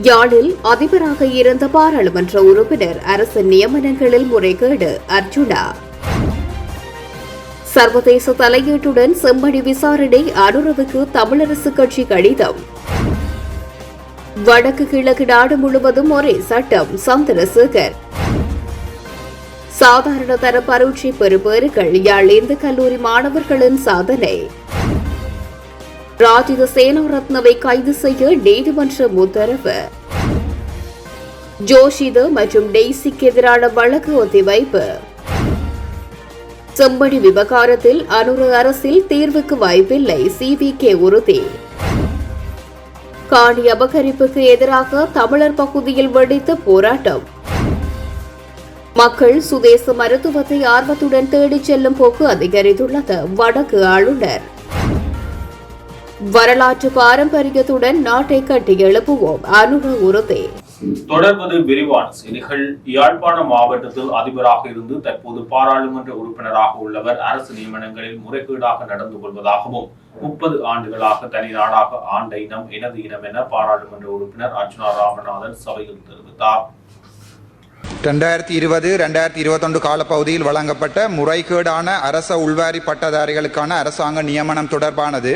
யாழில் அதிபராக இருந்த பாராளுமன்ற உறுப்பினர் அரசு நியமனங்களில் முறைகேடு அர்ஜுனா. சர்வதேச தலையீட்டுடன் செம்மணி விசாரணை அனுரவுக்கு தமிழரசு கட்சி கடிதம். வடக்கு கிழக்கு நாடு முழுவதும் ஒரே சட்டம் சந்திரசேகர். சாதாரண தர பரீட்சை பெறுபேறுகள் யாழ் இந்து கல்லூரி மாணவர்களின் சாதனை. ராஜித சேனாரத்னவை கைது செய்ய நீதிமன்றம் உத்தரவு. ஜோஷித மற்றும் டெய்சிக்கு எதிரான வழக்கு ஒத்திவைப்பு. செம்மணி விவகாரத்தில் அனுர அரசில் தீர்வுக்கு வாய்ப்பில்லை CVK உறுதி. காணி அபகரிப்புக்கு எதிராக தமிழர் பகுதியில் வெடித்த போராட்டம். மக்கள் சுதேச மருத்துவத்தை ஆர்வத்துடன் தேடிச் செல்லும் போக்கு அதிகரித்துள்ளது வடக்கு ஆளுநர். வரலாற்று பாரம்பரியத்துடன் நாட்டை கட்டி எழுப்புவோம் அனுர உறுதி. தொடர்வது விரிவான செய்திகள். யாழ்ப்பாணம் மாவட்டத்தில் அதிபராக இருந்து தற்போது பாராளுமன்ற உறுப்பினராக உள்ளவர் அரசு நியமனங்களில் முறைகேடாக நடந்து கொள்வதாகவும் 30 ஆண்டுகளாக தனி நாடாக ஆண்ட இனம் எனது இனம் என பாராளுமன்ற உறுப்பினர் அர்ஜுனா ராமநாதன் சபையில் தெரிவித்தார். 2020-2021 காலப்பகுதியில் வழங்கப்பட்ட முறைகேடான அரச உள்வாரி பட்டதாரிகளுக்கான அரசாங்க நியமனம் தொடர்பானது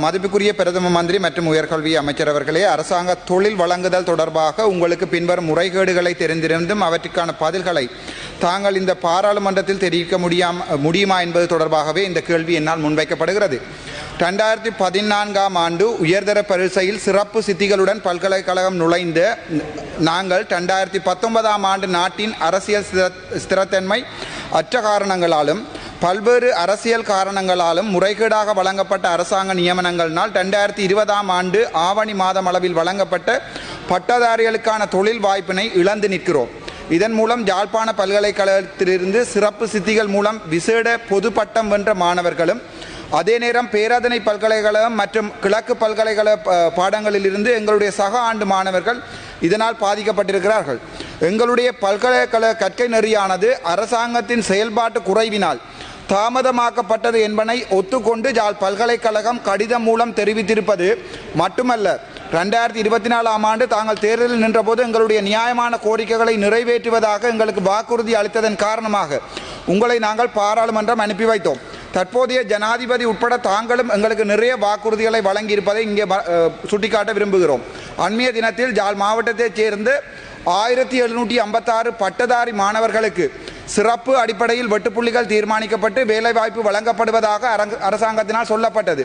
மதிப்புக்குரிய பிரதம மந்திரி மற்றும் உயர்கல்வி அமைச்சர் அவர்களே, அரசாங்க தொழில் வழங்குதல் தொடர்பாக உங்களுக்கு பின்வரும் முறைகேடுகளை தெரிந்திருந்தும் அவற்றுக்கான பதில்களை தாங்கள் இந்த பாராளுமன்றத்தில் தெரிவிக்க முடியுமா என்பது தொடர்பாகவே இந்த கேள்வி என்னால் முன்வைக்கப்படுகிறது. 2014ஆம் ஆண்டு உயர்தர பரீட்சையில் சிறப்பு சித்திகளுடன் பல்கலைக்கழகம் நுழைந்த நாங்கள் 2019ஆம் ஆண்டு நாட்டின் அரசியல் ஸ்திரத்தன்மை அற்ற காரணங்களாலும் பல்வேறு அரசியல் காரணங்களாலும் முறைகேடாக வழங்கப்பட்ட அரசாங்க நியமனங்களால் 2020ஆம் ஆண்டு ஆவணி மாதம் அளவில் வழங்கப்பட்ட பட்டதாரிகளுக்கான தொழில் வாய்ப்பினை இழந்து நிற்கிறோம். இதன் மூலம் யாழ்ப்பாண பல்கலைக்கழகத்திலிருந்து சிறப்பு சித்திகள் மூலம் விசேட பொது பட்டம் வென்ற மாணவர்களும், அதே நேரம் பேராதனை பல்கலைக்கழகம் மற்றும் கிழக்கு பல்கலைக்கழக பாடங்களிலிருந்து எங்களுடைய சக ஆண்டு மாணவர்கள் இதனால் பாதிக்கப்பட்டிருக்கிறார்கள். எங்களுடைய பல்கலைக்கழக கற்கை நெறியானது அரசாங்கத்தின் செயல்பாட்டு குறைவினால் தாமதமாக்கப்பட்டது என்பதை ஒத்துக்கொண்டு யாழ் பல்கலைக்கழகம் கடிதம் மூலம் தெரிவித்திருப்பது மட்டுமல்ல, 2024ஆம் ஆண்டு தாங்கள் தேர்தலில் நின்றபோது எங்களுடைய நியாயமான கோரிக்கைகளை நிறைவேற்றுவதாக எங்களுக்கு வாக்குறுதி அளித்ததன் காரணமாக உங்களை நாங்கள் பாராளுமன்றம் அனுப்பி வைத்தோம். தற்போதைய ஜனாதிபதி உட்பட தாங்களும் எங்களுக்கு நிறைய வாக்குறுதிகளை வழங்கியிருப்பதை இங்கே சுட்டிக்காட்ட விரும்புகிறோம். அண்மைய தினத்தில் யாழ் மாவட்டத்தைச் சேர்ந்து 1756 பட்டதாரி மாணவர்களுக்கு சிறப்பு அடிப்படையில் வெட்டுப்புள்ளிகள் தீர்மானிக்கப்பட்டு வேலைவாய்ப்பு வழங்கப்படுவதாக அரசாங்கத்தினால் சொல்லப்பட்டது.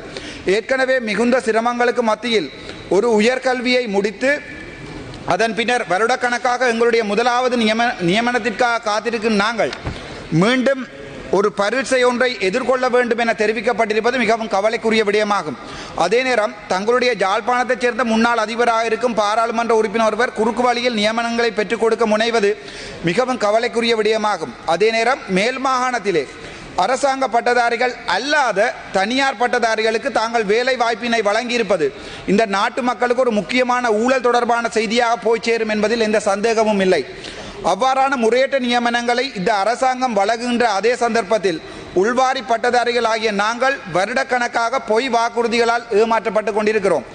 ஏற்கனவே மிகுந்த சிரமங்களுக்கு மத்தியில் ஒரு உயர்கல்வியை முடித்து அதன் பின்னர் வருடக்கணக்காக எங்களுடைய முதலாவது நியமனத்திற்காக காத்திருக்கும் நாங்கள் மீண்டும் ஒரு பரீட்சை ஒன்றை எதிர்கொள்ள வேண்டும் என தெரிவிக்கப்பட்டிருப்பது மிகவும் கவலைக்குரிய விடயமாகும். அதே நேரம் தங்களுடைய யாழ்ப்பாணத்தைச் சேர்ந்த முன்னாள் அதிபராக இருக்கும் பாராளுமன்ற உறுப்பினர் ஒருவர் குறுக்கு வழியில் நியமனங்களை பெற்றுக் கொடுக்க முனைவது மிகவும் கவலைக்குரிய விடயமாகும். அதே நேரம் மேல் மாகாணத்திலே அரசாங்க பட்டதாரிகள் அல்லாத தனியார் பட்டதாரிகளுக்கு தாங்கள் வேலை வாய்ப்பினை வழங்கியிருப்பது இந்த நாட்டு மக்களுக்கு ஒரு முக்கியமான ஊழல் தொடர்பான செய்தியாக போய் சேரும் என்பதில் எந்த சந்தேகமும் இல்லை. அவ்வாறான முறையற்ற நியமனங்களை இந்த அரசாங்கம் வழங்குகின்ற அதே சந்தர்ப்பத்தில் உள்வாரி பட்டதாரிகள் ஆகிய நாங்கள் வருடக்கணக்காக பொய் வாக்குறுதிகளால் ஏமாற்றப்பட்டு கொண்டிருக்கிறோம்.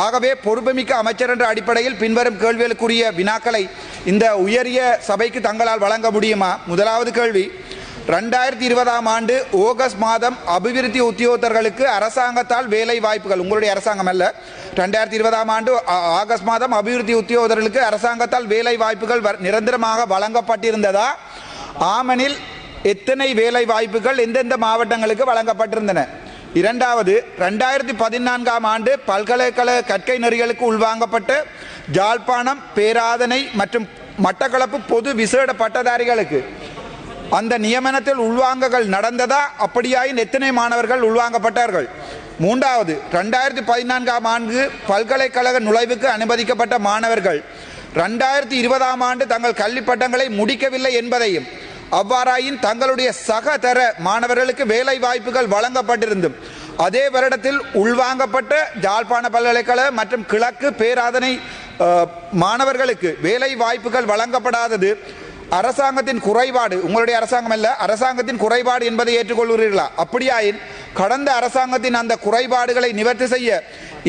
ஆகவே பொறுப்புமிக்க அமைச்சர் என்ற அடிப்படையில் பின்வரும் கேள்விகளுக்குரிய வினாக்களை இந்த உயரிய சபைக்கு தங்களால் வழங்க முடியுமா? முதலாவது கேள்வி, 2020ஆம் ஆண்டு ஆகஸ்ட் மாதம் அபிவிருத்தி உத்தியோகத்தர்களுக்கு அரசாங்கத்தால் வேலை வாய்ப்புகள், உங்களுடைய அரசாங்கம் அல்ல, 2020ஆம் ஆண்டு ஆகஸ்ட் மாதம் அபிவிருத்தி உத்தியோகத்தர்களுக்கு அரசாங்கத்தால் வேலை வாய்ப்புகள் நிரந்தரமாக வழங்கப்பட்டிருந்ததா? ஆமனில் எத்தனை வேலை வாய்ப்புகள் எந்தெந்த மாவட்டங்களுக்கு வழங்கப்பட்டிருந்தன? இரண்டாவது, 2014ஆம் ஆண்டு பல்கலைக்கழக கற்கை நெறிகளுக்கு உள்வாங்கப்பட்ட யாழ்ப்பாணம், பேராதனை மற்றும் மட்டக்களப்பு பொது விசேட பட்டதாரிகளுக்கு அந்த நியமனத்தில் உள்வாங்கல்கள் நடந்ததா? அப்படியாயின் எத்தனை மாணவர்கள் உள்வாங்கப்பட்டார்கள்? மூன்றாவது, 2014ஆம் ஆண்டு பல்கலைக்கழக நுழைவுக்கு அனுமதிக்கப்பட்ட மாணவர்கள் 2020ஆம் ஆண்டு தங்கள் கல்வி பட்டங்களை முடிக்கவில்லை என்பதையும், அவ்வாறாயின் தங்களுடைய சக தர மாணவர்களுக்கு வேலை வாய்ப்புகள் வழங்கப்பட்டிருந்தும் அதே வருடத்தில் உள்வாங்கப்பட்ட யாழ்ப்பாண பல்கலைக்கழக மற்றும் கிழக்கு பேராதனை மாணவர்களுக்கு வேலை வாய்ப்புகள் வழங்கப்படாதது அரசாங்கத்தின் குறைபாடு, உங்களுடைய அரசாங்கம் அல்ல, அரசாங்கத்தின் குறைபாடு என்பதை ஏற்றுக்கொள்கிறீர்களா? அப்படியாயின் கடந்த அரசாங்கத்தின் அந்த குறைபாடுகளை நிவர்த்தி செய்ய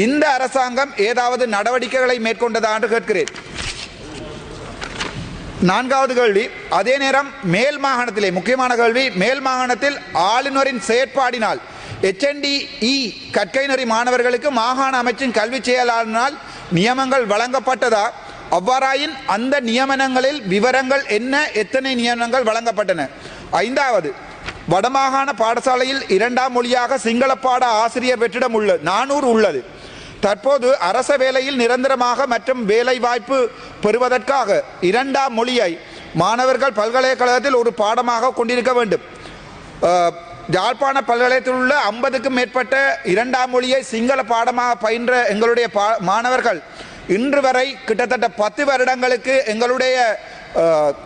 இந்த அரசாங்கம் ஏதாவது நடவடிக்கைகளை மேற்கொண்டதா என்று கேட்கிறேன். நான்காவது கேள்வி, அதே நேரம் மேல் மாகாணத்திலே முக்கியமான கேள்வி, மேல் மாகாணத்தில் ஆளுநரின் செயற்பாடினால் HNDE கற்கைநெறி மாணவர்களுக்கு மாகாண அமைச்சின் கல்வி செயலாளரினால் நியமங்கள் வழங்கப்பட்டதா? அவ்வாறாயின் அந்த நியமனங்களில் விவரங்கள் என்ன, எத்தனை நியமனங்கள் வழங்கப்பட்டன? ஐந்தாவது, வடமாகாண பாடசாலையில் 2ஆம் மொழியாக சிங்கள பாட ஆசிரியர் வெற்றிடம் 400 உள்ளது. தற்போது அரச வேலையில் நிரந்தரமாக மற்றும் வேலை வாய்ப்பு பெறுவதற்காக 2ஆம் மொழியை மாணவர்கள் பல்கலைக்கழகத்தில் ஒரு பாடமாக கொண்டிருக்க வேண்டும். யாழ்ப்பாண பல்கலைக்கழகத்தில் உள்ள 50க்கும் மேற்பட்ட 2ஆம் மொழியை சிங்கள பாடமாக பயின்ற எங்களுடைய மாணவர்கள் இன்று வரை கிட்டத்தட்ட 10 வருடங்களுக்கு எங்களுடைய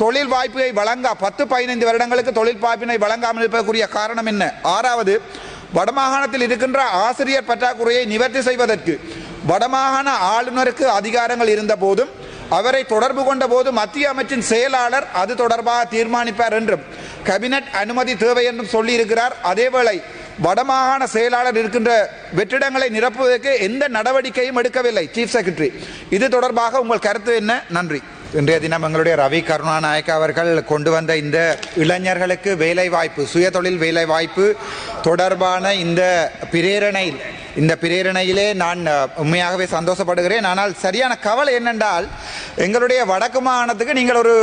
தொழில் வாய்ப்பை வழங்க 10-15 வருடங்களுக்கு தொழில் வாய்ப்பினை வழங்காமல் இருப்பதற்குரிய காரணம் என்ன? ஆறாவது, வடமாகாணத்தில் இருக்கின்ற ஆசிரியர் பற்றாக்குறையை நிவர்த்தி செய்வதற்கு வடமாகாண ஆளுநருக்கு அதிகாரங்கள் இருந்த போதும் அவரை தொடர்பு கொண்ட போது மத்திய அமைச்சின் செயலாளர் அது தொடர்பாக தீர்மானிப்பார் என்றும் கேபினட் அனுமதி தேவை என்றும் சொல்லியிருக்கிறார். அதேவேளை வடமாகாண செயலாளர் இருக்கின்ற வெற்றிடங்களை நிரப்புவதற்கு எந்த நடவடிக்கையும் எடுக்கவில்லை சீஃப் செக்ரட்டரி. இது தொடர்பாக உங்கள் கருத்து என்ன? நன்றி. இன்றைய தினம் எங்களுடைய ரவி கருணாநாயக்க அவர்கள் கொண்டு வந்த இந்த இளைஞர்களுக்கு வேலைவாய்ப்பு, சுயதொழில் வேலைவாய்ப்பு தொடர்பான இந்த பிரேரணையிலே நான் உண்மையாகவே சந்தோஷப்படுகிறேன். ஆனால் சரியான கவலை என்னென்றால், எங்களுடைய வடக்கு மாகாணத்துக்கு நீங்கள் ஒரு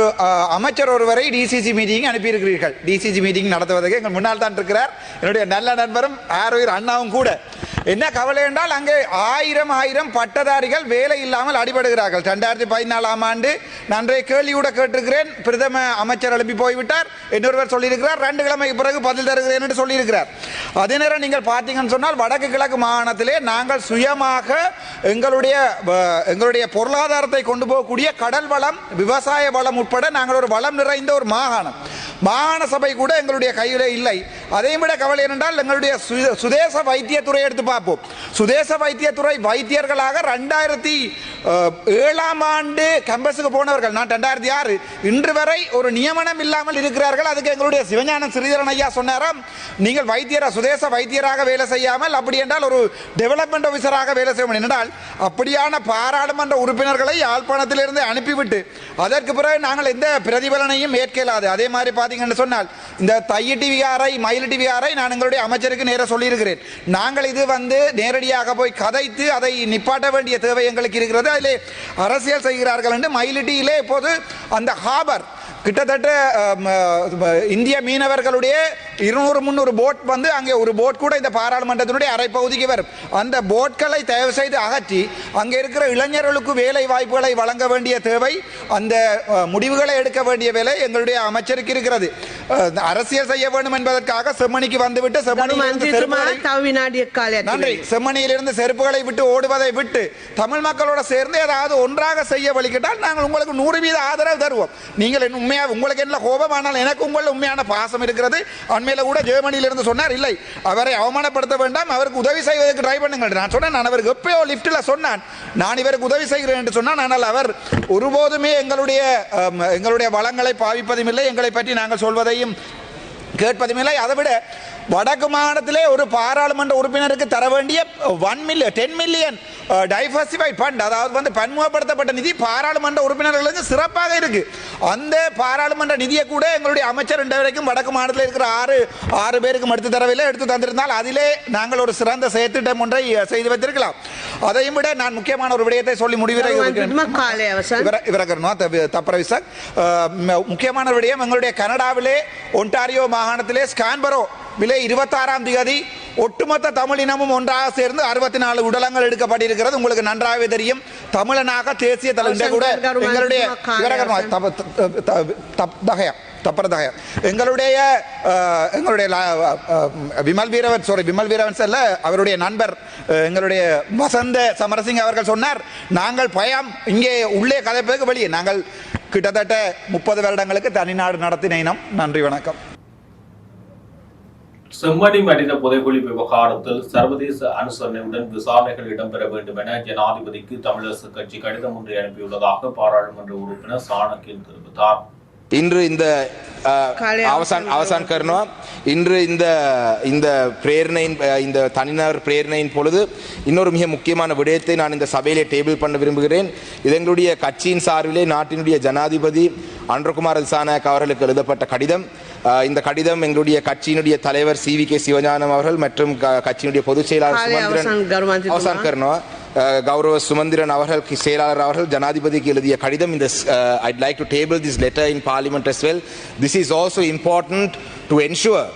அமைச்சர் ஒருவரை டிசிசி மீட்டிங் அனுப்பியிருக்கிறீர்கள். டிசிசி மீட்டிங் நடத்துவதற்கு எங்கள் முன்னால் தான் இருக்கிறார் என்னுடைய நல்ல நண்பரும் ஆரோயர் அண்ணாவும் கூட. என்ன கவலை என்றால், அங்கே ஆயிரம் பட்டதாரிகள் வேலை இல்லாமல் அடிபடுகிறார்கள். 2014ஆம் ஆண்டு நன்றைய கேள்வியோட கேட்டிருக்கிறேன், பிரதம அமைச்சர் எழுப்பி போய்விட்டார். இன்னொருவர் சொல்லியிருக்கிறார் 2 கிழமைக்கு பிறகு பதில் தருகிறேன் என்று சொல்லியிருக்கிறார். அதே நேரம் நீங்கள் பார்த்தீங்கன்னு சொன்னால், வடக்கு கிழக்கு மாகாணத்திலே நாங்கள் சுயமாக எங்களுடைய பொருளாதாரத்தை கொண்டு போகக்கூடிய கடல் வளம், விவசாய வளம் உட்பட நாங்கள் ஒரு வளம் நிறைந்த ஒரு மாகாணம். மாகாண சபை கூட எங்களுடைய கையில் இல்லை. அதையும் விட கவலை என்னென்றால், எங்களுடைய சுதேச வைத்தியத்துறை எடுத்து பார்ப்போம். சுதேச வைத்தியத்துறை வைத்தியர்களாக 2007ஆம் ஆண்டு கேம்பஸுக்கு போனவர்கள், நான் 2006, இன்று வரை ஒரு நியமனம் இல்லாமல் இருக்கிறார்கள். அதுக்கு எங்களுடைய சிவஞானம் ஸ்ரீதரன் ஐயா சொன்னாராம், நீங்கள் சுதேச வைத்தியராக வேலை செய்யாமல் அப்படி என்றால் ஒரு டெவலப்மெண்ட் ஆஃபீஸராக வேலை செய்ய முடியும் என்றால், அப்படியான பாராளுமன்ற உறுப்பினர்களை யாழ்ப்பாணத்திலிருந்து அனுப்பிவிட்டு அதற்கு பிறகு நாங்கள் எந்த பிரதிபலனையும் ஏற்கலாது. அதே மாதிரி பார்த்தீங்கன்னு சொன்னால், இந்த தையிட்டி விகாரை மயிலிட்டி விகாரை நான் எங்களுடைய அமைச்சருக்கு நேர சொல்லியிருக்கிறேன். நாங்கள் இது நேரடியாக போய் கதைத்து அதை நிப்பாட்ட வேண்டிய தேவை எங்களுக்கு இருக்கிறது. அதிலே அரசியல் செய்கிறார்கள் என்று மயிலிட்டியிலே இப்போது அந்த ஹாபர் கிட்டத்தட்ட இந்திய மீனவர்களுடைய 200-300 போட் அங்கே ஒரு போட் கூட இந்த பாராளுமன்றத்தினுடைய அரை பகுதிக்கு வரும். அந்த போட்களை தயவு செய்து அகற்றி அங்கே இருக்கிற இளைஞர்களுக்கு வேலை வாய்ப்புகளை வழங்க வேண்டிய தேவை, அந்த முடிவுகளை எடுக்க வேண்டிய வேலை எங்களுடைய அமைச்சருக்கு இருக்கிறது. அரசியல் செய்ய வேண்டும் என்பதற்காக செம்மணிக்கு வந்துவிட்டு செம்மணியிலிருந்து செருப்புகளை விட்டு ஓடுவதை விட்டு தமிழ் மக்களோட சேர்ந்து ஏதாவது ஒன்றாக செய்ய வழிகிட்டால் நாங்கள் உங்களுக்கு 100% ஆதரவு தருவோம். நீங்கள் உங்களுக்கு என்ன கோபம், ஆனால் எனக்கு உங்கள் உண்மையான பாசம் இருக்கிறது. அண்மையில கூட ஜெர்மனியிலிருந்து சொன்னார், இல்லை அவரை அவமானப்படுத்த வேண்டாம், அவருக்கு உதவி செய்வதற்கு ட்ரை பண்ணுங்கள். நான் சொன்னேன், நான் அவருக்கு எப்பயோ லிப்டில் சொன்னான், நான் இவருக்கு உதவி செய்கிறேன் என்று சொன்னான். ஆனால் அவர் ஒருபோதுமே எங்களுடைய வளங்களை பாவிப்பதும் இல்லை, எங்களை பற்றி நாங்கள் சொல்வதையும் கேட்பதும் இல்லை. அதை விட வடக்கு மாகாணத்திலே ஒரு பாராளுமன்ற உறுப்பினருக்கு தர வேண்டிய 10 மில்லியன் டைவர்சிஃபைட் ஃபண்ட், அதாவது பன்முகப்படுத்தப்பட்ட நிதி பாராளுமன்ற உறுப்பினர்களுக்கு சிறப்பாக இருக்கு. அந்த பாராளுமன்ற நிதியை கூட எங்களுடைய அமைச்சர் இன்று வரைக்கும் வடக்கு மாநிலத்தில் இருக்கிற 6 பேருக்கு எடுத்து தரவில்லை. எடுத்து தந்திருந்தால் அதிலே நாங்கள் ஒரு சிறந்த செயற்திட்டம் ஒன்றை செய்து வைத்திருக்கலாம். அதையும் விட நான் முக்கியமான ஒரு விடயத்தை சொல்லி முக்கியமான விடயம், எங்களுடைய கனடாவிலே ஒன்டாரியோ மாகாணத்திலே ஸ்கான்பரோ விலை 26ஆம் தேதி ஒட்டுமொத்த தமிழினமும் ஒன்றாக சேர்ந்து 64 உடலங்கள் எடுக்கப்பட்டிருக்கிறது. உங்களுக்கு நன்றாகவே தெரியும். தமிழனாக தேசிய தலைவர் கூட எங்களுடைய விமல் வீரவன் செல்ல அவருடைய நண்பர் எங்களுடைய வசந்த சமரசிங் அவர்கள் சொன்னார், நாங்கள் பயம் இங்கே உள்ளே கதைப்பதற்கு வெளியே நாங்கள் கிட்டத்தட்ட 30 வருடங்களுக்கு தனிநாடு நடத்தின இனம். நன்றி, வணக்கம். செம்மணி மனித புதைகுழி விவகாரத்தில் சர்வதேச அனுசரணையுடன் விசாரணைகள் இடம்பெற வேண்டும் என ஜனாதிபதிக்கு தமிழரசு கட்சி கடிதம் ஒன்றை அனுப்பியுள்ளதாக பாராளுமன்ற உறுப்பினர் சாணக்கியன் தெரிவித்தார். இன்று இந்த அவசான் කරනවා இன்று இந்த பிரேரணையின் இந்த தனிநபர் பிரேரணையின் பொழுது இன்னொரு மிக முக்கியமான விடயத்தை நான் இந்த சபையிலே டேபிள் பண்ண விரும்புகிறேன். இது எங்களுடைய கட்சியின் சார்பிலே நாட்டினுடைய ஜனாதிபதி அன்ரகுமார் திசாநாயக் அவர்களுக்கு எழுதப்பட்ட கடிதம். இந்த கடிதம் எங்களுடைய கட்சியினுடைய தலைவர் CVK சிவஞானம் அவர்கள் மற்றும் கட்சியினுடைய பொதுச் செயலாளர் சுமந்திரன் அவசான் කරනවා கௌரவ சுமந்திரன் அவர்கள் செயலாளர் அவர்கள் ஜனாதிபதிக்கு எழுதிய கடிதம். இந்த I'd like to table this letter in parliament as well. This is also important to ensure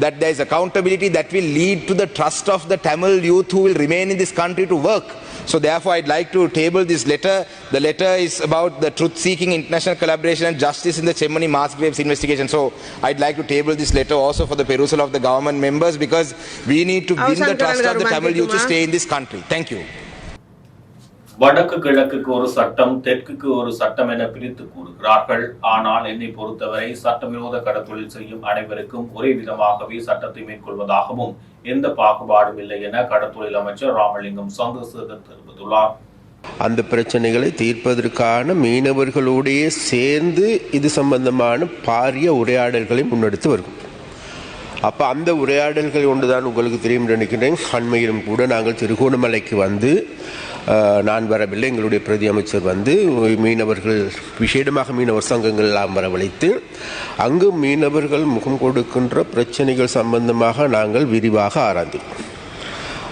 that there is accountability that will lead to the trust of the Tamil youth who will remain in this country to work. So therefore I'd like to table this letter. The letter is about the truth seeking, international collaboration and justice in the Chemmani mass graves investigation. So I'd like to table this letter also for the perusal of the government members because we need to win the trust of the Tamil youth to stay in this country. Thank you. வடக்கு கிழக்குக்கு ஒரு சட்டம், தெற்குக்கு ஒரு சட்டம் என பிரித்து கூறுகிறார்கள். ஆனால் என்னை பொறுத்தவரை சட்டவிரோத கடத்தொழில் செய்யும் அனைவருக்கும் ஒரே விதமாகவே சட்டத்தை மேற்கொள்வதாகவும் எந்த பாகுபாடும் இல்லை என கடத்தொழில் அமைச்சர் ராமலிங்கம் சந்திரசேகர் தெரிவித்துள்ளார். அந்த பிரச்சனைகளை தீர்ப்பதற்கான மீனவர்களோடையே சேர்ந்து இது சம்பந்தமான பாரிய உரையாடல்களை முன்னெடுத்து வருகிறோம். அப்போ அந்த உரையாடல்கள் ஒன்றுதான் உங்களுக்கு தெரியும் நினைக்கிறேன். அண்மையிலும் கூட நாங்கள் திருகோணமலைக்கு வந்து நான் வரவில்லை, எங்களுடைய பிரதி அமைச்சர் வந்து மீனவர்கள் விசேடமாக மீனவர் சங்கங்கள் எல்லாம் வரவழைத்து அங்கு மீனவர்கள் முகம் கொடுக்கின்ற பிரச்சனைகள் சம்பந்தமாக நாங்கள் விரிவாக ஆராய்ந்தோம்.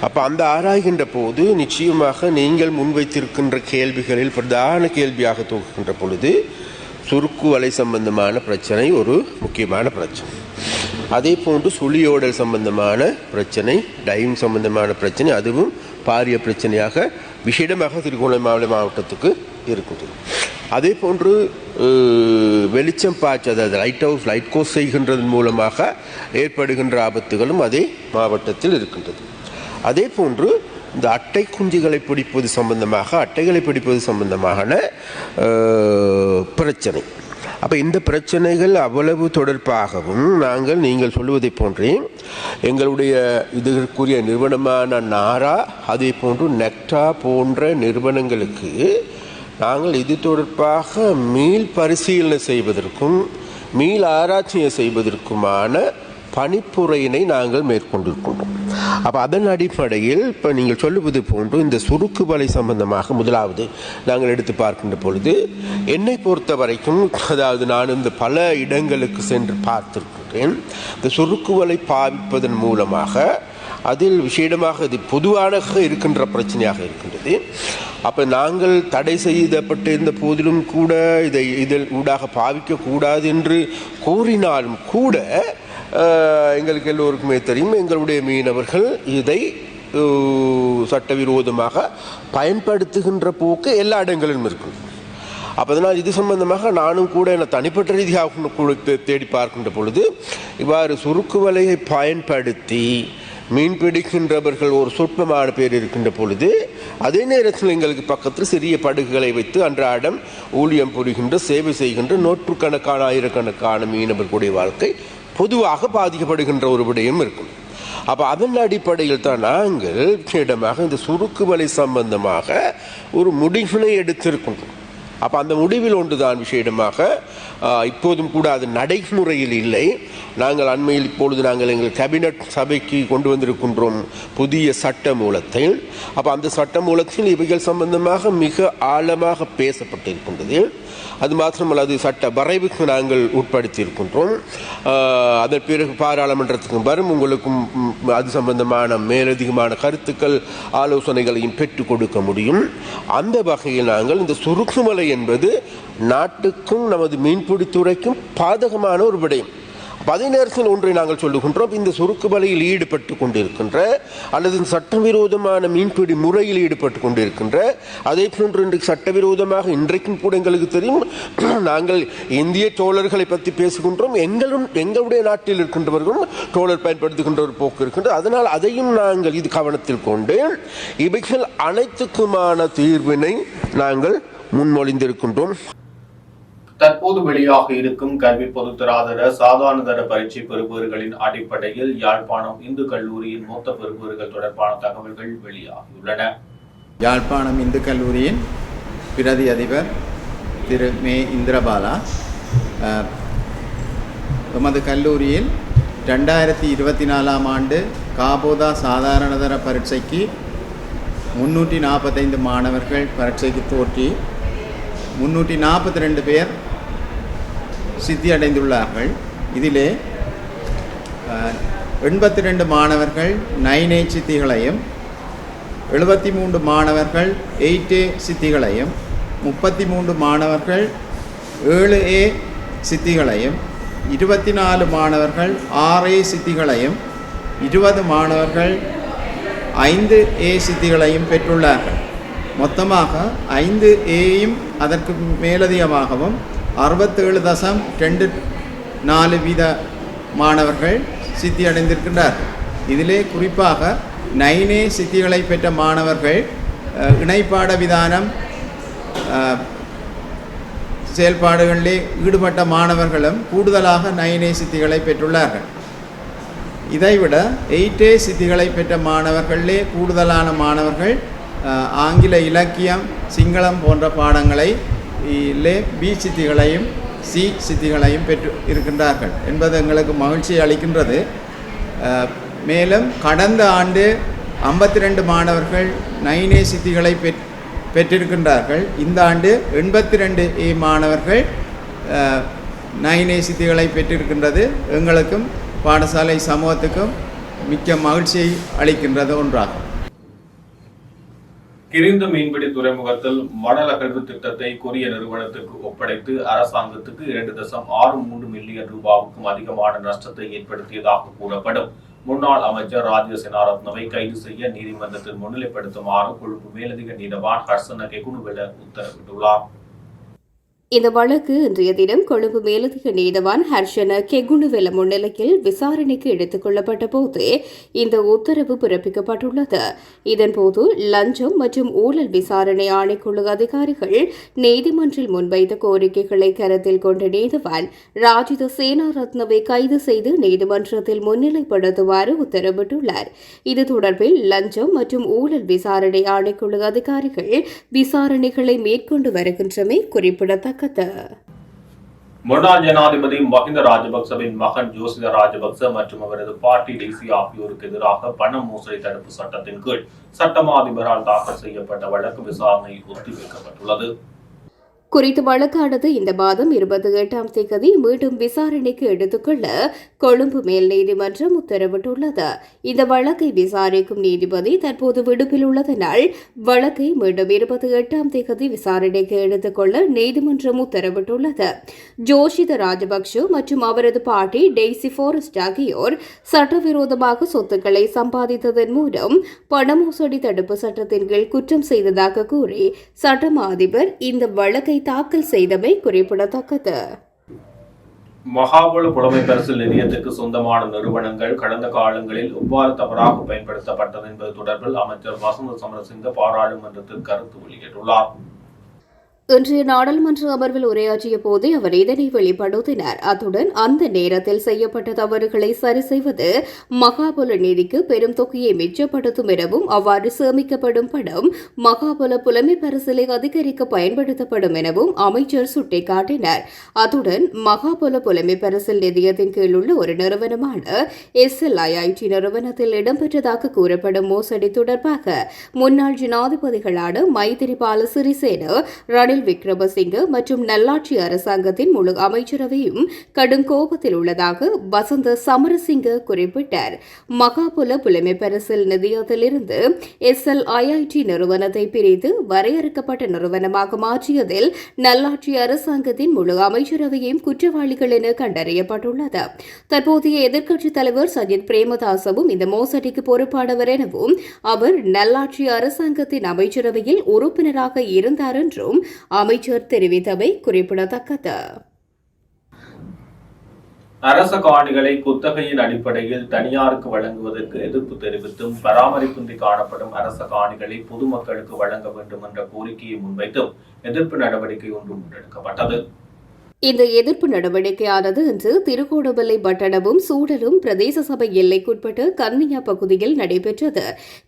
அப்போ அந்த ஆராய்கின்ற போது நிச்சயமாக நீங்கள் முன்வைத்திருக்கின்ற கேள்விகளில் பிரதான கேள்வியாக தோக்குகின்ற பொழுது சுருக்கு வலை சம்பந்தமான பிரச்சனை ஒரு முக்கியமான பிரச்சனை. அதே போன்று சுழியோடல் சம்பந்தமான பிரச்சனை, டைவிங் சம்பந்தமான பிரச்சனை, அதுவும் பாரிய பிரச்சனையாக விசேடமாக திருகோணமலை மாவட்டத்துக்கு இருக்கின்றது. அதே போன்று வெளிச்சம் பாய்ச்சி, அதாவது லைட் கோஸ் செய்கின்றதன் மூலமாக ஏற்படுகின்ற ஆபத்துகளும் அதே மாவட்டத்தில் இருக்கின்றது. அதே போன்று இந்த அட்டை குஞ்சுகளை பிடிப்பது சம்பந்தமான பிரச்சனை. அப்போ இந்த பிரச்சனைகள் அவ்வளவு தொடர்பாகவும் நீங்கள் சொல்லுவதை போன்றே எங்களுடைய இதற்குரிய நிறுவனமான நாரா, அதே போன்று நெக்டா போன்ற நிறுவனங்களுக்கு நாங்கள் இது தொடர்பாக மீள் பரிசீலனை செய்வதற்கும் மீள் ஆராய்ச்சியை செய்வதற்குமான பணிப்புரையினை நாங்கள் மேற்கொண்டிருக்கின்றோம். அப்போ அதன் அடிப்படையில் இப்போ நீங்கள் சொல்லுவது போன்று இந்த சுருக்கு வலை சம்பந்தமாக முதலாவது நாங்கள் எடுத்து பார்க்கின்ற பொழுது என்னை பொறுத்த வரைக்கும், அதாவது நான் இந்த பல இடங்களுக்கு சென்று பார்த்திருக்கிறேன். இந்த சுருக்கு வலை பாவிப்பதன் மூலமாக அதில் விசேடமாக இது பொதுவாக இருக்கின்ற பிரச்சனையாக இருக்கின்றது. அப்போ நாங்கள் தடை செய்யப்பட்டிருந்த போதிலும் கூட இதில் ஊடாக பாவிக்கக்கூடாது என்று கூறினாலும் கூட எங்களுக்கு எல்லோருக்குமே தெரியும், எங்களுடைய மீனவர்கள் இதை சட்டவிரோதமாக பயன்படுத்துகின்ற போக்கு எல்லா இடங்களிலும் இருக்கும். அப்போ அதனால் இது சம்பந்தமாக நானும் கூட என்னை தனிப்பட்ட ரீதியாக கூட தேடி பார்க்கின்ற பொழுது இவ்வாறு சுருக்கு வலையை பயன்படுத்தி மீன் பிடிக்கின்றவர்கள் ஒரு சொற்பமான பேர் இருக்கின்ற பொழுது, அதே நேரத்தில் எங்களுக்கு பக்கத்தில் சிறிய படகுகளை வைத்து அன்றாடம் ஊழியம் புரிகின்ற சேவை செய்கின்ற நூற்றுக்கணக்கான ஆயிரக்கணக்கான மீனவர்களுடைய வாழ்க்கை பொதுவாக பாதிக்கப்படுகின்ற ஒரு விடயம் இருக்கும். அப்போ அதன் அடிப்படையில் தான் நாங்கள் இடமாக இந்த சுருக்கு வலை சம்பந்தமாக ஒரு முடிவினை எடுத்திருக்கின்றோம். அப்போ அந்த முடிவில் ஒன்றுதான் விசேடமாக இப்போதும் கூட அது நடைமுறையில் இல்லை. நாங்கள் அண்மையில் இப்பொழுது எங்கள் கேபினட் சபைக்கு கொண்டு வந்திருக்கின்றோம் புதிய சட்ட மூலத்தை. அப்போ அந்த சட்ட மூலத்தில் இவைகள் சம்பந்தமாக மிக ஆழமாக பேசப்பட்டிருக்கின்றது. அது மாத்திரமல்ல, அது சட்ட வரைவுக்கு நாங்கள் உட்படுத்தி இருக்கின்றோம். அதன் பிறகு பாராளுமன்றத்துக்கு வரும், உங்களுக்கும் அது சம்பந்தமான மேலதிகமான கருத்துக்கள் ஆலோசனைகளையும் பெற்றுக் கொடுக்க முடியும். அந்த வகையில் நாங்கள் இந்த சுருக்குமலை என்பது நாட்டுக்கும் நமது மீன்பிடித்துறைக்கும் பாதகமான ஒரு விடயம். அதே நேரத்தில் ஒன்றை நாங்கள் சொல்லுகின்றோம், இந்த சுருக்கு வலையில் ஈடுபட்டு கொண்டிருக்கின்ற அல்லது சட்டவிரோதமான மீன்பிடி முறையில் ஈடுபட்டு கொண்டிருக்கின்ற, அதே போன்று இன்றைக்கு சட்டவிரோதமாக இன்றைக்கும் கூட எங்களுக்கு தெரியும், நாங்கள் இந்திய தோழர்களை பற்றி பேசுகின்றோம், எங்களுடைய நாட்டில் இருக்கின்றவர்களும் தோழர் பயன்படுத்துகின்ற ஒரு போக்கு இருக்கின்றது. அதனால் அதையும் நாங்கள் இது கவனத்தில் கொண்டு இவைகள் அனைத்துக்குமான தீர்வினை நாங்கள் முன்மொழிந்திருக்கின்றோம். தற்போது வெளியாக இருக்கும் கல்வி பொதுத்தராதர சாதாரணதர பரீட்சை பெறுபவர்களின் அடிப்படையில் யாழ்ப்பாணம் இந்து கல்லூரியின் மொத்த பெறுபவர்கள் தொடர்பான தகவல்கள் வெளியாகியுள்ளன. யாழ்ப்பாணம் இந்து கல்லூரியின் பிரதி அதிபர் திரு மே இந்திரபாலா எமது கல்லூரியில் 2024 ஆண்டு காபோதா சாதாரணதர பரீட்சைக்கு 345 மாணவர்கள் பரீட்சைக்கு தோற்றி 342 பேர் சித்தி அடைந்துள்ளார்கள். இதிலே 82 மாணவர்கள் 9A சித்திகளையும் 73 மாணவர்கள் 8A சித்திகளையும் 33 மாணவர்கள் 7A சித்திகளையும் 24 மாணவர்கள் 6A சித்திகளையும் 20 மாணவர்கள் 5A சித்திகளையும் பெற்றுள்ளார்கள். மொத்தமாக 5Aயும் அதற்கு மேலதிகமாகவும் 67.24 வீத மாணவர்கள் சித்தி அடைந்திருக்கின்றார்கள். இதிலே குறிப்பாக 9A சித்திகளை பெற்ற மாணவர்கள் இணைப்பாட விதானம் செயல்பாடுகளிலே ஈடுபட்ட மாணவர்களும் கூடுதலாக 9A சித்திகளை பெற்றுள்ளார்கள். இதைவிட 8A சித்திகளை பெற்ற மாணவர்களே கூடுதலான மாணவர்கள் ஆங்கில இலக்கியம், சிங்களம் போன்ற பாடங்களை B சித்திகளையும் C சித்திகளையும் பெற்று இருக்கின்றார்கள் என்பது எங்களுக்கு மகிழ்ச்சி அளிக்கின்றது. மேலும் கடந்த ஆண்டு 52 மாணவர்கள் 9A சித்திகளை பெற்றிருக்கின்றார்கள். இந்த ஆண்டு 82A மாணவர்கள் 9A சித்திகளை பெற்றிருக்கின்றது எங்களுக்கும் பாடசாலை சமூகத்துக்கும் மிக்க மகிழ்ச்சியை அளிக்கின்றது ஒன்றாகும். கிரிந்த மீன்பிடி துறைமுகத்தில் மணல் அகழ்வு திட்டத்தை கொரிய நிறுவனத்துக்கு ஒப்படைத்து அரசாங்கத்துக்கு 2.63 மில்லியன் ரூபாவுக்கும் அதிகமான நஷ்டத்தை ஏற்படுத்தியதாக கூறப்படும் முன்னாள் அமைச்சர் ராஜ்ய சேனாரத்னவை கைது செய்ய நீதிமன்றத்தில் முன்னிலைப்படுத்துமாறு கொழும்பு மேலதிக நீதவான் ஹர்சன கெகுனுவெல உத்தரவிட்டுள்ளார். இந்த வழக்கு இன்றைய தினம் கொழும்பு மேலதிக நீதவான் ஹர்ஷன கெகுனுவெல முன்னிலையில் விசாரணைக்கு எடுத்துக் கொள்ளப்பட்ட போது இந்த உத்தரவு பிறப்பிக்கப்பட்டுள்ளது. இதன்போது லஞ்சம் மற்றும் ஊழல் விசாரணை ஆணைக்குழு அதிகாரிகள் நீதிமன்றில் முன்வைத்த கோரிக்கைகளை கருத்தில் கொண்ட நீதவான் ராஜித சேனாரத்னவை கைது செய்து நீதிமன்றத்தில் முன்னிலைப்படுத்துமாறு உத்தரவிட்டுள்ளார். இது தொடர்பில் லஞ்சம் மற்றும் ஊழல் விசாரணை ஆணைக்குழு அதிகாரிகள் விசாரணைகளை மேற்கொண்டு வருகின்றமை குறிப்பிடத்தக்கது. முன்னாள் ஜனாதிபதி மஹிந்த ராஜபக்சவின் மகன் ஜோசித ராஜபக்ச மற்றும் அவரது பாட்டி டெய்சி ஆகியோருக்கு எதிராக பண மோசடி தடுப்பு சட்டத்தின் கீழ் சட்டமா அதிபரால் தாக்கல் செய்யப்பட்ட வழக்கு விசாரணை ஒத்திவைக்கப்பட்டுள்ளது. குறித்த வழக்கானது இந்த மாதம் 28ஆம் தேதி மீண்டும் விசாரணைக்கு எடுத்துக்கொள்ள கொழும்பு மேல் நீதிமன்றம் உத்தரவிட்டுள்ளது. இந்த வழக்கை விசாரிக்கும் நீதிபதி தற்போது விடுப்பில் உள்ளதனால் வழக்கை மீண்டும் 28ஆம் தேதி விசாரணைக்கு எடுத்துக்கொள்ள நீதிமன்றம் உத்தரவிட்டுள்ளது. ஜோஷித ராஜபக்ஷ மற்றும் அவரது பாட்டி டெய்சி ஃபாரஸ்ட் ஆகியோர் சட்டவிரோதமாக சொத்துக்களை சம்பாதித்ததன் மூலம் பண மோசடி தடுப்பு சட்டத்தின் கீழ் குற்றம் செய்ததாக கூறி சட்டமா அதிபர் இந்த வழக்கை தாக்கல் செய்தமை குறிப்பிடத்தக்கது. மகாபல புலமை பரிசில் நிதியத்துக்கு சொந்தமான நிறுவனங்கள் கடந்த காலங்களில் எவ்வாறு தவறாக பயன்படுத்தப்பட்டது என்பது தொடர்பில் அமைச்சர் வசந்த சமரசிங்க பாராளுமன்றத்தில் கருத்து வெளியிட்டுள்ளார். இன்றைய நாடாளுமன்ற அமர்வில் உரையாற்றிய போதே அவர் இதனை வெளிப்படுத்தினார். அத்துடன் அந்த நேரத்தில் செய்யப்பட்ட தவறுகளை சரி செய்வது மகாபல நிதிக்கு பெரும் தொகையை மிச்சப்படுத்தும் எனவும் அவ்வாறு சேமிக்கப்படும் பணம் மகாபல புலமை பரிசிலை அதிகரிக்க பயன்படுத்தப்படும் எனவும் அமைச்சர் சுட்டிக்காட்டினார். அத்துடன் மகாபல புலமை பரிசில் நிதியத்தின் கீழ் உள்ள ஒரு நிறுவனமான SLIIT நிறுவனத்தில் இடம்பெற்றதாக கூறப்படும் மோசடி தொடர்பாக முன்னாள் ஜனாதிபதிகளான மைத்திரிபால சிறிசேன, ரணில் விக்ரமசிங்க மற்றும் நல்லாட்சி அரசாங்கத்தின் முழு அமைச்சரவையும் கடும் கோபத்தில் உள்ளதாக வசந்த சமரசிங்க குறிப்பிட்டார். மகாபல புலமை பரிசில் நிதியத்திலிருந்து SLIIT நிறுவனத்தை பிரித்து வரையறுக்கப்பட்ட நிறுவனமாக மாற்றியதில் நல்லாட்சி அரசாங்கத்தின் முழு அமைச்சரவையும் குற்றவாளிகள் என கண்டறியப்பட்டுள்ளது. தற்போதைய எதிர்க்கட்சித் தலைவர் சஜித் பிரேமதாசவும் இந்த மோசடிக்கு பொறுப்பானவர் எனவும் அவர் நல்லாட்சி அரசாங்கத்தின் அமைச்சரவையில் உறுப்பினராக இருந்தார் என்றும் அமைச்சர் தெரிவித்தவை குறிப்பிடத்தக்கது. அரச காணிகளை குத்தகையின் அடிப்படையில் தனியாருக்கு வழங்குவதற்கு எதிர்ப்பு தெரிவித்தும் பராமரிப்பின்றி காணப்படும் அரச காணிகளை பொதுமக்களுக்கு வழங்க வேண்டும் என்ற கோரிக்கையை முன்வைத்தும் எதிர்ப்பு நடவடிக்கை ஒன்று முன்னெடுக்கப்பட்டது. இந்த எதிர்ப்பு நடவடிக்கையானது இன்று திருகோணமலை பட்டணமும் சூழலும் பிரதேச சபை எல்லைக்குட்பட்ட கன்னியா பகுதியில் நடைபெற்றது.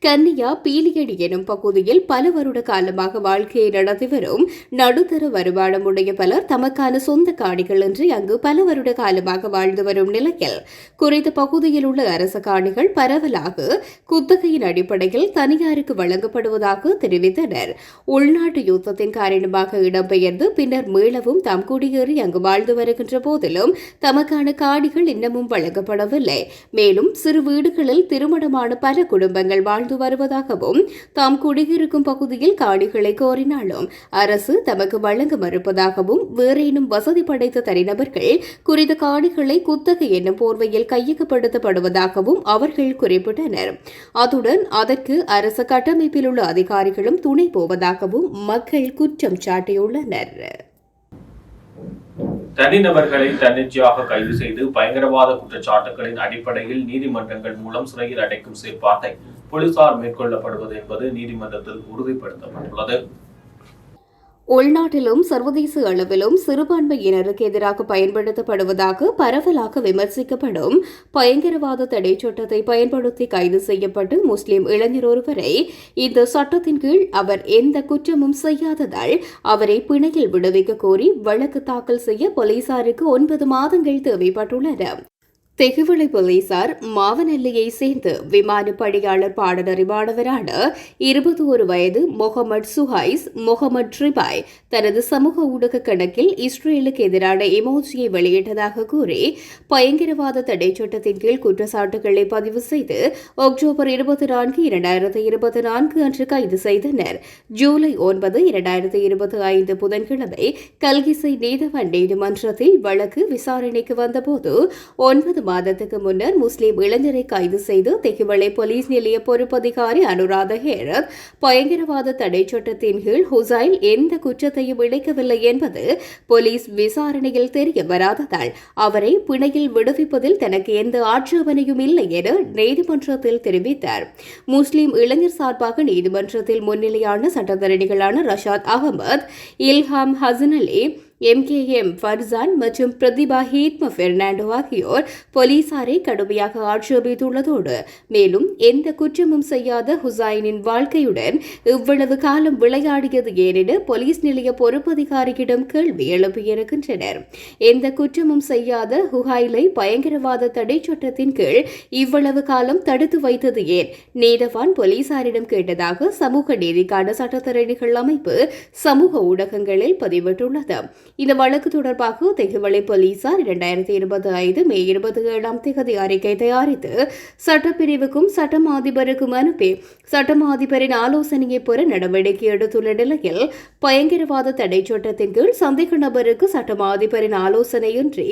கன்னியா பீலியடி எனும் பகுதியில் பல வருட காலமாக வாழ்க்கையை நடத்தி வரும் நடுத்தர வருமானமுடைய பலர் தமக்கான சொந்த காணிகளின்றி அங்கு பல வருட காலமாக வாழ்ந்து வரும் நிலையில் குறித்த பகுதியில் உள்ள அரச காணிகள் பரவலாக குத்தகையின் அடிப்படையில் தனியாருக்கு வழங்கப்படுவதாக தெரிவித்தனர். உள்நாட்டு யுத்தத்தின் காரணமாக இடம்பெயர்ந்து பின்னர் மீளவும் தாம் குடியேறி அங்கு வாழ்ந்து வருகின்ற போதிலும் தமக்கான காணிகள் இன்னமும் வழங்கப்படவில்லை. மேலும் சிறு வீடுகளில் திருமணமான பல குடும்பங்கள் வாழ்ந்து வருவதாகவும் தாம் குடியிருக்கும் பகுதியில் காணிகளை கோரினாலும் அரசு தமக்கு வழங்க மறுப்பதாகவும் வேறேனும் வசதி படைத்த தனிநபர்கள் குறித்த காணிகளை குத்தகை என்னும் போர்வையில் கையகப்படுத்தப்படுவதாகவும் அவர்கள் குறிப்பிட்டனர். அத்துடன் அதற்கு அரசு கட்டமைப்பில் உள்ள அதிகாரிகளும் துணை போவதாகவும் மக்கள் குற்றம் சாட்டியுள்ளனர். தனிநபர்களை தன்னிச்சையாக கைது செய்து பயங்கரவாத குற்றச்சாட்டுகளின் அடிப்படையில் நீதிமன்றங்கள் மூலம் சிறையில் அடைக்கும் செயற்பாட்டை போலீசார் மேற்கொள்ளப்படுவது என்பது நீதிமன்றத்தில் உறுதிப்படுத்தப்பட்டுள்ளது. உள்நாட்டிலும் சர்வதேச அளவிலும் சிறுபான்மையினருக்கு எதிராக பயன்படுத்தப்படுவதாக பரவலாக விமர்சிக்கப்படும் பயங்கரவாத தடை சட்டத்தை பயன்படுத்தி கைது செய்யப்பட்டு முஸ்லிம் இளைஞர் ஒருவரை இந்த சட்டத்தின் கீழ் அவர் எந்த குற்றமும் செய்யாததால் அவரை பிணையில் விடுவிக்க கோரி வழக்கு தாக்கல் செய்ய போலீசாருக்கு 9 மாதங்கள் தேவைப்பட்டுள்ளன. தெகுவளை போலீசார் மாவனெல்லையை சேர்ந்து விமான பணியாளர் பாடநெறி மாணவரான 21 வயது முகமது சுஹைஸ் முகமது ரிபாய் தனது சமூக ஊடக கணக்கில் இஸ்ரேலுக்கு எதிரான எமோஜியை வெளியிட்டதாக கூறி பயங்கரவாத தடை சட்டத்தின் கீழ் குற்றச்சாட்டுகளை பதிவு செய்து அக்டோபர் 24, 2024 அன்று கைது செய்தனர். ஜூலை 9, 2025 புதன்கிழமை கல்கிசை நீதவான் நீதிமன்றத்தில் வழக்கு விசாரணைக்கு வந்தபோது 9 மாதத்துக்கு முன்னர் முஸ்லிம் இளைஞரை கைது செய்து தெகுவளை போலீஸ் நிலைய பொறுப்பதிகாரி அனுராத ஹேரத் பயங்கரவாத தடை சட்டத்தின் கீழ் ஹுசைல் எந்த குற்றத்தையும் இழைக்கவில்லை என்பது போலீஸ் விசாரணையில் தெரிய வராததால் அவரை பிணையில் விடுவிப்பதில் தனக்கு எந்த ஆட்சேபனையும் இல்லை என நீதிமன்றத்தில் தெரிவித்தார். முஸ்லிம் இளைஞர் சார்பாக நீதிமன்றத்தில் முன்னிலையான சட்டத்தரணிகளான ரஷாத் அகமது, இல்ஹாம் ஹசன் அலி, MKM ஃபர்சான் மற்றும் பிரதிபா ஹீத்ம பெர்னாண்டோ ஆகியோர் போலீசாரை கடுமையாக ஆட்சேபித்துள்ளதோடு மேலும் எந்த குற்றமும் செய்யாத ஹுசைனின் வாழ்க்கையுடன் இவ்வளவு காலம் விளையாடியது ஏனென போலீஸ் நிலைய பொறுப்பதிகாரியிடம் கேள்வி எழுப்பியிருக்கின்றனர். எந்த குற்றமும் செய்யாத ஹுஹைலை பயங்கரவாத தடை சட்டத்தின் கீழ் இவ்வளவு காலம் தடுத்து வைத்தது ஏன்? நீதவான் போலீசாரிடம் கேட்டதாக சமூக நீதிக்கான சட்டத்தரணிகள் அமைப்பு சமூக ஊடகங்களில் பதிவிட்டுள்ளது. இந்த வழக்கு தொடர்பாக தெகுவளை போலீசார் 2025 மே 27 அறிக்கை தயாரித்து சட்டப்பிரிவுக்கும் சட்டம் அதிபருக்கும் அனுப்பி சட்டம் அதிபரின் ஆலோசனையை பெற நடவடிக்கை எடுத்துள்ள நிலையில் பயங்கரவாத தடை சட்டத்தின் கீழ் சந்தேக நபருக்கு சட்டம் அதிபரின் ஆலோசனையின்றி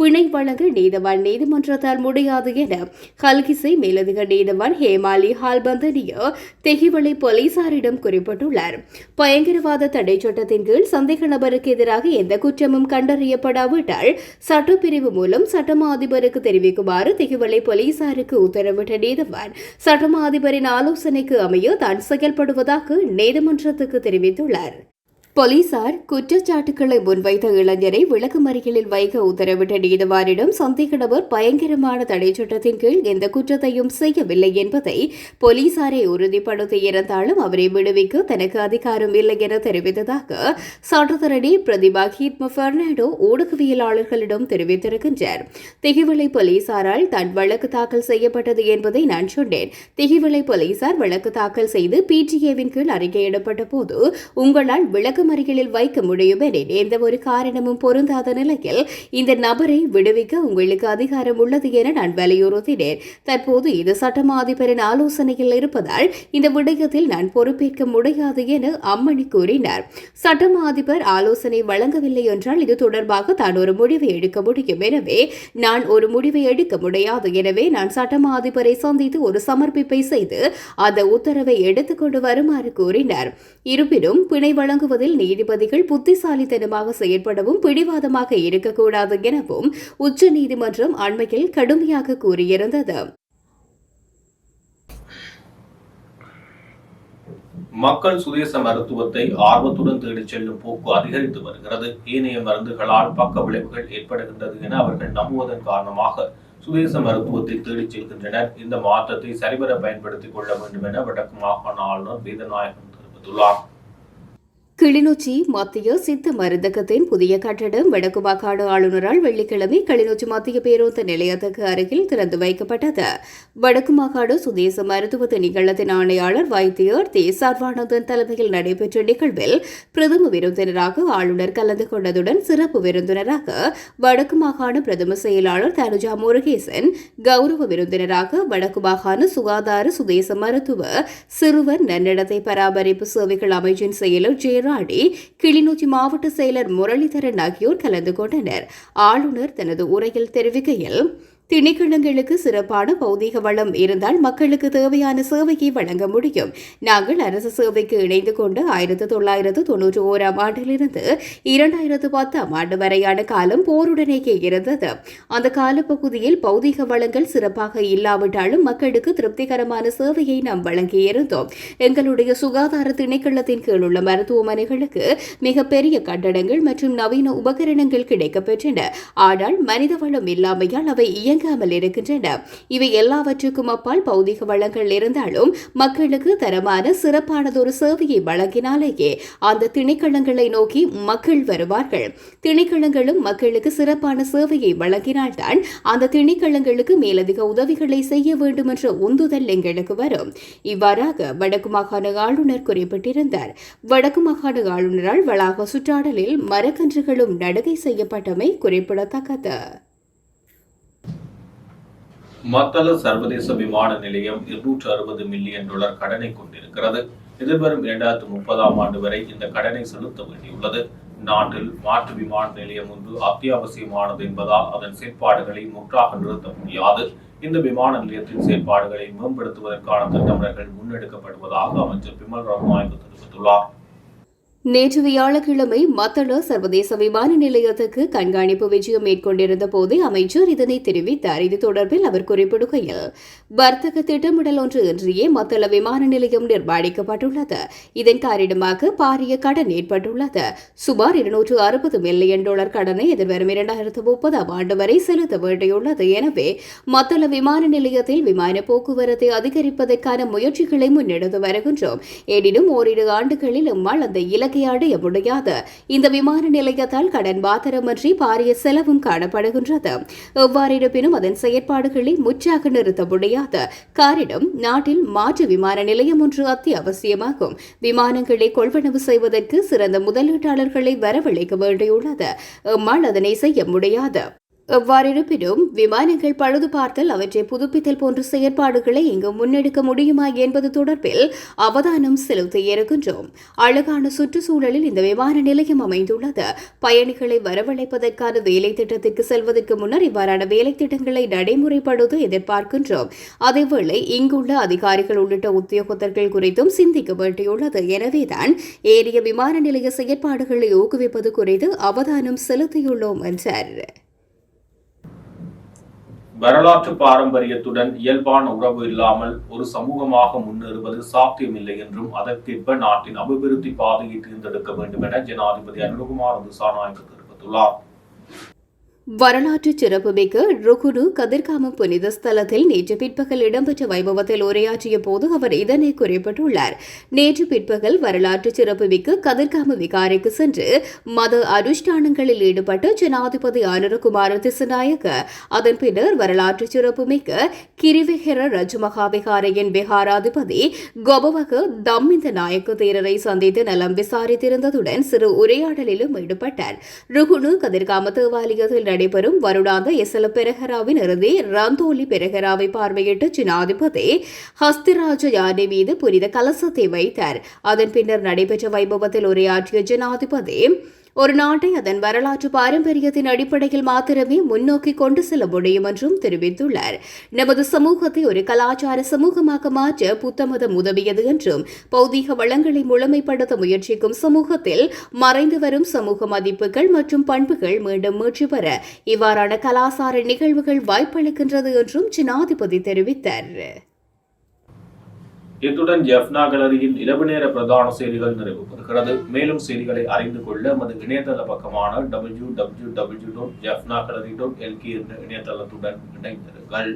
பிணை வழங்க நீதவான் நீதிமன்றத்தால் முடியாது என கல்கிசை மேலதிக நீதவான் ஹேமாலி ஹால்பந்தனிய தெகுவளை போலீசாரிடம் குறிப்பிட்டுள்ளார். பயங்கரவாத தடை சட்டத்தின் கீழ் சந்தேக நபருக்கு எதிராக எந்த குற்றமும் கண்டறியப்படாவிட்டால் சட்டப்பிரிவு மூலம் சட்டமா அதிபருக்கு தெரிவிக்குமாறு தெகுவளை போலீசாருக்கு உத்தரவிட்ட நீதவான் சட்டமா அதிபரின் ஆலோசனைக்கு அமைய தான் செயல்படுவதாக நீதிமன்றத்துக்கு தெரிவித்துள்ளார். போலீசார் குற்றச்சாட்டுகளை முன்வைத்த இளைஞரை விளக்கமறியலில் வைக்க உத்தரவிட்ட நீதிவானிடம் சந்தேக நபர் பயங்கரமான தடை சட்டத்தின் கீழ் எந்த குற்றத்தையும் செய்யவில்லை என்பதை போலீசாரை உறுதிப்படுத்தியிருந்தாலும் அவரை விடுவிக்க தனக்கு அதிகாரம் இல்லை என தெரிவித்ததாக சட்டத்தரணி பிரதிபா ஹீத்ம பெர்னாண்டோ ஊடகவியலாளர்களிடம் தெரிவித்திருக்கின்றார். தெகுவளை போலீசாரால் தான் வழக்கு தாக்கல் செய்யப்பட்டது என்பதை நான் சொன்னேன். தெகுவளை போலீசார் வழக்கு தாக்கல் செய்து PTA-வின் கீழ் அறிக்கையிடப்பட்ட போது உங்களால் விளக்கமறியலில் வைக்க முடியும் என எந்த ஒரு காரணமும் பொருந்தாத நிலையில் இந்த நபரை விடுவிக்க உங்களுக்கு அதிகாரம் உள்ளது என நான் வலியுறுத்தினேன். தற்போது இது சட்டமா அதிபரின் ஆலோசனையில் இருப்பதால் இந்த விடயத்தில் நான் பொறுப்பேற்க முடியாது என அம்மணி கூறினார். சட்டமா அதிபர் ஆலோசனை வழங்கவில்லை என்றால் இது தொடர்பாக தான் ஒரு முடிவை எடுக்க முடியும். எனவே நான் ஒரு முடிவை எடுக்க முடியாது. எனவே நான் சட்டமா அதிபரை சந்தித்து ஒரு சமர்ப்பிப்பை செய்து அந்த உத்தரவை எடுத்துக்கொண்டு வருமாறு கூறினார். இருப்பினும் பிணை வழங்குவதில் நீதிபதிகள் புத்திசாலித்தனமாக செயற்படவும் பிடிவாதமாக இருக்கக்கூடாது எனவும் உச்ச நீதிமன்றம் அண்மையில் கடுமையாக கூறியிருந்தது. மக்கள் சுதேச மருத்துவத்தை ஆர்வத்துடன் தேடிச் செல்லும் போக்கு அதிகரித்து வருகிறது. ஏனைய மருந்துகளால் பக்க விளைவுகள் ஏற்படுகின்றது என அவர்கள் நம்புவதன் காரணமாக சுதேச மருத்துவத்தை தேடிச் செல்கின்றனர். இந்த மாற்றத்தை சரிவர பயன்படுத்திக் கொள்ள வேண்டும் என வடக்கு மாகாண ஆளுநர் வேதநாயகம் தெரிவித்துள்ளார். கிளிநொச்சி மத்திய சித்த மருந்தகத்தின் புதிய கட்டடம் வடக்கு மாகாண ஆளுநரால் வெள்ளிக்கிழமை கிளிநொச்சி மத்திய பேருந்து நிலையத்துக்கு அருகில் திறந்து வைக்கப்பட்டது. வடக்கு மாகாண சுதேச மருத்துவ திணைக்களத்தின் ஆணையாளர் வைத்தியர் தி சர்வானந்தன் தலைமையில் நடைபெற்ற நிகழ்வில் பிரதம விருந்தினராக ஆளுநர் கலந்து கொண்டதுடன் சிறப்பு விருந்தினராக வடக்கு மாகாண பிரதம செயலாளர் தனுஜா முருகேசன், கௌரவ விருந்தினராக வடக்கு மாகாண சுகாதார சுதேச மருத்துவ சிறுவர் நன்னடத்தை பராமரிப்பு சேவைகள் அமைச்சின் செயலர் ஜெயராஜ், கிளிநொச்சி மாவட்ட செயலர் முரளிதரன் ஆகியோர் கலந்து கொண்டனர். ஆளுநர் தனது உரையில் தெரிவிக்கையில், திணைக்களங்களுக்கு சிறப்பான பௌதீக வளம் இருந்தால் மக்களுக்கு தேவையான சேவையை வழங்க முடியும். நாங்கள் அரசு சேவைக்கு இணைந்து கொண்டு 1991 ஆண்டிலிருந்து 2010 ஆண்டு வரையான காலம் போருடனேயே இருந்தது. அந்த காலப்பகுதியில் பௌதீக வளங்கள் சிறப்பாக இல்லாவிட்டாலும் மக்களுக்கு திருப்திகரமான சேவையை நாம் வழங்கியிருந்தோம். எங்களுடைய சுகாதார திணைக்களத்தின் கீழ் உள்ள மருத்துவமனைகளுக்கு மிகப்பெரிய கட்டடங்கள் மற்றும் நவீன உபகரணங்கள் கிடைக்கப்பெற்றன. ஆனால் மனித வளம் இல்லாமையால் அவை இயங்காமல் இருக்கின்றன. இவை எல்லாவற்றுக்கும் அப்பால் பௌதிக வளங்கள் இருந்தாலும் மக்களுக்கு தரமான சிறப்பானதொரு சேவையை வழங்கினாலேயே அந்த திணைக்களங்களை நோக்கி மக்கள் வருவார்கள். திணைக்களங்களும் மக்களுக்கு சிறப்பான சேவையை வழங்கினால்தான் அந்த திணைக்களங்களுக்கு மேலதிக உதவிகளை செய்ய வேண்டும் என்ற உந்துதல் எங்களுக்கு வரும். இவ்வாறாக வடக்கு மாகாண ஆளுநர் குறிப்பிட்டிருந்தார். வடக்கு மாகாண ஆளுநரால் வளாக சுற்றாடலில் மரக்கன்றுகளும் நடுகை செய்யப்பட்டமை குறிப்பிடத்தக்கது. மத்தள சர்வதேச விமான நிலையம் $260 மில்லியன் கடனை கொண்டிருக்கிறது. எதிர்வரும் 2030 ஆண்டு வரை இந்த கடனை செலுத்த வேண்டியுள்ளது. நாட்டில் மாற்று விமான நிலையம் ஒன்று அத்தியாவசியமானது என்பதால் அதன் செயற்பாடுகளை முற்றாக நிறுத்த முடியாது. இந்த விமான நிலையத்தின் செயற்பாடுகளை மேம்படுத்துவதற்கான திட்டமிடல்கள் முன்னெடுக்கப்படுவதாக அமைச்சர் பிமல் ரத்நாயக்க தெரிவித்துள்ளார். நேற்று வியாழக்கிழமை மத்தள சர்வதேச விமான நிலையத்துக்கு கண்காணிப்பு விஜயம் மேற்கொண்டிருந்த போதே அமைச்சர் இதனை தெரிவித்தார். இது தொடர்பில் அவர் குறிப்பிடுகையில், வர்த்தக திட்டமிடல் ஒன்று இன்றியே மத்தள விமான நிலையம் நிர்மாணிக்கப்பட்டுள்ளது. இதன் காரணமாக பாரிய கடன் ஏற்பட்டுள்ளது. சுமார் $260 மில்லியன் கடனை எதிர்வரும் 2030 ஆண்டு வரை செலுத்த வேண்டியுள்ளது. எனவே மத்தள விமான நிலையத்தில் விமான போக்குவரத்தை அதிகரிப்பதற்கான முயற்சிகளை முன்னெடுத்து வருகின்றோம். எனினும் ஓரிரு ஆண்டுகளில் எம்மால் அந்த இலக்கை அடைய முடியாது. இந்த விமான நிலையத்தால் கடன் பாத்திரமன்றி பாரிய செலவும் காணப்படுகின்றது. எவ்வாறிருப்பினும் அதன் செயற்பாடுகளை முற்றாக நிறுத்த முடியாது. காரணம், நாட்டில் மாற்று விமான நிலையம் ஒன்று அத்தியாவசியமாகும். விமானங்களை கொள்வனவு செய்வதற்கு சிறந்த முதலீட்டாளர்களை வரவழைக்க வேண்டியுள்ளது. எம்மால் அதனை செய்ய முடியாது. எவ்வாறிருப்பினும் விமானங்கள் பழுது பார்த்தல், அவற்றை புதுப்பித்தல் போன்ற செயற்பாடுகளை இங்கு முன்னெடுக்க முடியுமா என்பது தொடர்பில் அவதானம் செலுத்தியிருக்கின்றோம். அழகான சுற்றுச்சூழலில் இந்த விமான நிலையம் அமைந்துள்ளது. பயணிகளை வரவழைப்பதற்கான வேலை திட்டத்திற்கு செல்வதற்கு முன்னர் இவ்வாறான வேலை திட்டங்களை நடைமுறைப்படுத்த எதிர்பார்க்கின்றோம். அதேவேளை இங்குள்ள அதிகாரிகள் உள்ளிட்ட உத்தியோகத்தர்கள் குறித்தும் சிந்திக்க வேண்டியுள்ளது. எனவேதான் ஏரிய விமான நிலைய செயற்பாடுகளை ஊக்குவிப்பது குறித்து அவதானம் செலுத்தியுள்ளோம் என்றார். வரலாற்று பாரம்பரியத்துடன் இயல்பான உறவு இல்லாமல் ஒரு சமூகமாக முன்னேறுவது சாத்தியமில்லை என்றும் அதற்கேற்ப நாட்டின் அபிவிருத்தி பாதையை தேர்ந்தெடுக்க வேண்டும் என ஜனாதிபதி அனுரகுமார் திசாநாயக்க தெரிவித்துள்ளார். வரலாற்று சிறப்புமிக்க ருகுணு கதிர்காம புனித ஸ்தலத்தில் நேற்று பிற்பகல் இடம்பெற்ற வைபவத்தில் உரையாற்றிய போது அவர் இதனை குறிப்பிட்டுள்ளார். நேற்று பிற்பகல் வரலாற்று சிறப்புமிக்க கதிர்காம விகாரைக்கு சென்று மத அனுஷ்டானங்களில் ஈடுபட்ட ஜனாதிபதி அனுரகுமார திசாநாயக்க அதன் பின்னர் வரலாற்று சிறப்புமிக்க கிரிவெஹெர ரஜமகா விகாரையின் விகாராதிபதி கொபவக தம்மிந்த நாயக்க தேரரை சந்தித்து நலம் விசாரித்திருந்ததுடன் சிறு உரையாடலிலும் ஈடுபட்டார். ருகுணு கதிர்காம தேவாலயத்தில் நடைபெறும் வருடாந்த எசல பெரஹராவின் இறுதி ரந்தோலி பெரஹராவை பார்வையிட்டு ஜனாதிபதி ஹஸ்திராஜ யானை மீது புனித கலசத்தை வைத்தார். அதன் பின்னர் நடைபெற்ற வைபவத்தில் உரையாற்றிய ஜனாதிபதி, ஒரு நாட்டை அதன் வரலாற்று பாரம்பரியத்தின் அடிப்படையில் மாத்திரமே முன்னோக்கி கொண்டு செல்ல முடியும் என்றும் தெரிவித்துள்ளார். நமது சமூகத்தை ஒரு கலாச்சார சமூகமாக மாற்ற புத்தமதம் உதவியது என்றும், பௌதீக வளங்களை முழுமைப்படுத்த முயற்சிக்கும் சமூகத்தில் மறைந்து வரும் சமூக மதிப்புகள் மற்றும் பண்புகள் மீண்டும் மீட்சி பெற இவ்வாறான கலாசார நிகழ்வுகள் வாய்ப்பளிக்கின்றது என்றும் ஜனாதிபதி தெரிவித்தார். இத்துடன் ஜெஃப்னா கலரியின் இரவு நேர பிரதான செய்திகள் நிறைவு பெறுகிறது. மேலும் செய்திகளை அறிந்து கொள்ள நமது இணையதள பக்கமான www.jeffnagallery.lk என்ற இணையதளத்துடன் இணைந்திருங்கள்.